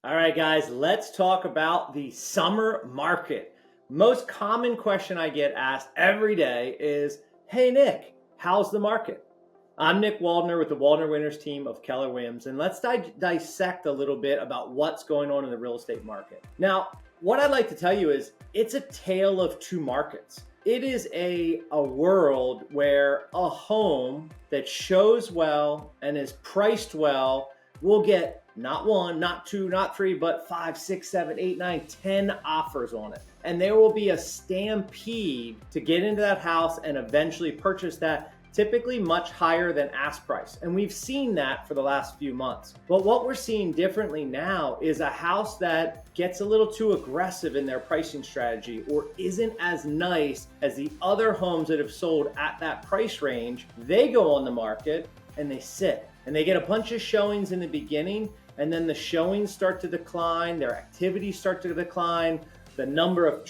All right, guys, let's talk about the summer market. Most common question I get asked every day is, hey, Nick, how's the market? I'm Nick Waldner with the Waldner Winners team of Keller Williams, and let's dissect a little bit about what's going on in the real estate market. Now, what I'd like to tell you is it's a tale of two markets. It is a world where a home that shows well and is priced well will get not one, not two, not three, but 5, 6, 7, 8, 9, 10 offers on it. And there will be a stampede to get into that house and eventually purchase that, typically much higher than ask price. And we've seen that for the last few months. But what we're seeing differently now is a house that gets a little too aggressive in their pricing strategy or isn't as nice as the other homes that have sold at that price range. They go on the market and they sit and they get a bunch of showings in the beginning, and then the showings start to decline, their activities start to decline, the number of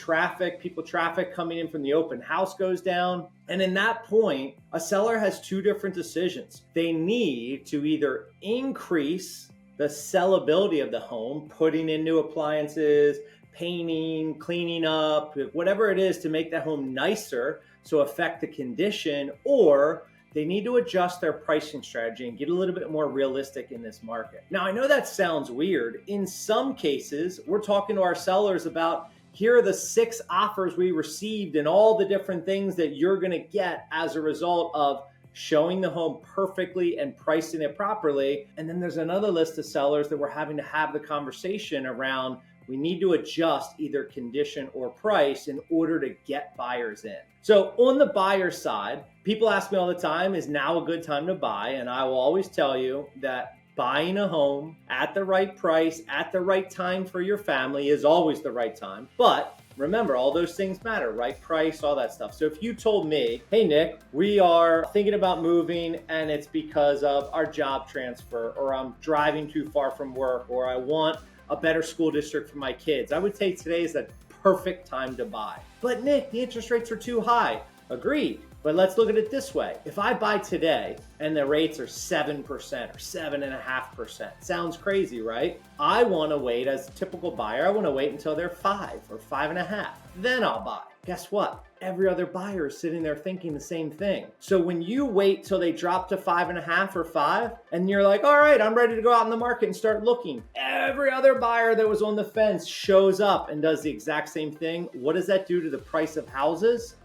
people traffic coming in from the open house goes down. And in that point, a seller has two different decisions. They need to either increase the sellability of the home, putting in new appliances, painting, cleaning up, whatever it is to make that home nicer, so affect the condition, or they need to adjust their pricing strategy and get a little bit more realistic in this market. Now, I know that sounds weird. In some cases, we're talking to our sellers about, here are the 6 offers we received and all the different things that you're going to get as a result of showing the home perfectly and pricing it properly. And then there's another list of sellers that we're having to have the conversation around. We need to adjust either condition or price in order to get buyers in. So on the buyer side, people ask me all the time, is now a good time to buy? And I will always tell you that buying a home at the right price, at the right time for your family is always the right time. But remember, all those things matter, right? Price, all that stuff. So if you told me, hey, Nick, we are thinking about moving and it's because of our job transfer, or I'm driving too far from work, or I want a better school district for my kids, I would say today is the perfect time to buy. But Nick, the interest rates are too high. Agreed. But let's look at it this way. If I buy today and the rates are 7% or 7.5%, sounds crazy, right? I want to wait as a typical buyer. I want to wait until they're 5 or 5.5. Then I'll buy. Guess what? Every other buyer is sitting there thinking the same thing. So when you wait till they drop to 5.5 or 5, and you're like, all right, I'm ready to go out in the market and start looking. Every other buyer that was on the fence shows up and does the exact same thing. What does that do to the price of houses?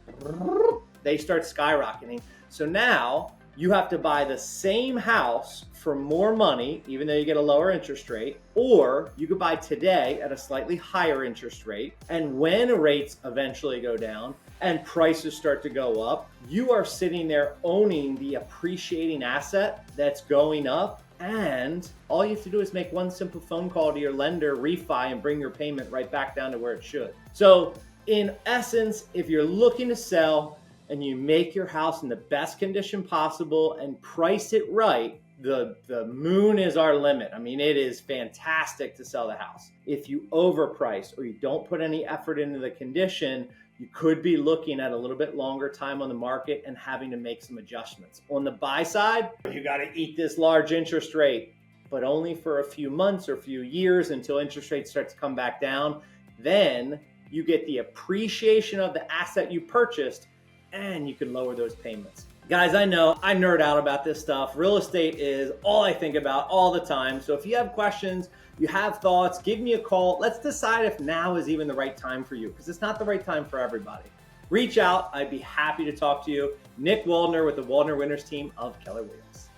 They start skyrocketing. So now you have to buy the same house for more money, even though you get a lower interest rate, or you could buy today at a slightly higher interest rate. And when rates eventually go down and prices start to go up, you are sitting there owning the appreciating asset that's going up. And all you have to do is make one simple phone call to your lender, refi, and bring your payment right back down to where it should. So in essence, if you're looking to sell, and you make your house in the best condition possible and price it right, the moon is our limit. I mean, it is fantastic to sell the house. If you overprice or you don't put any effort into the condition, you could be looking at a little bit longer time on the market and having to make some adjustments. On the buy side, you got to eat this large interest rate, but only for a few months or a few years until interest rates start to come back down. Then you get the appreciation of the asset you purchased, and you can lower those payments. Guys, I know I nerd out about this stuff. Real estate is all I think about all the time. So if you have questions, you have thoughts, give me a call. Let's decide if now is even the right time for you, because it's not the right time for everybody. Reach out. I'd be happy to talk to you. Nick Waldner with the Waldner Winners team of Keller Williams.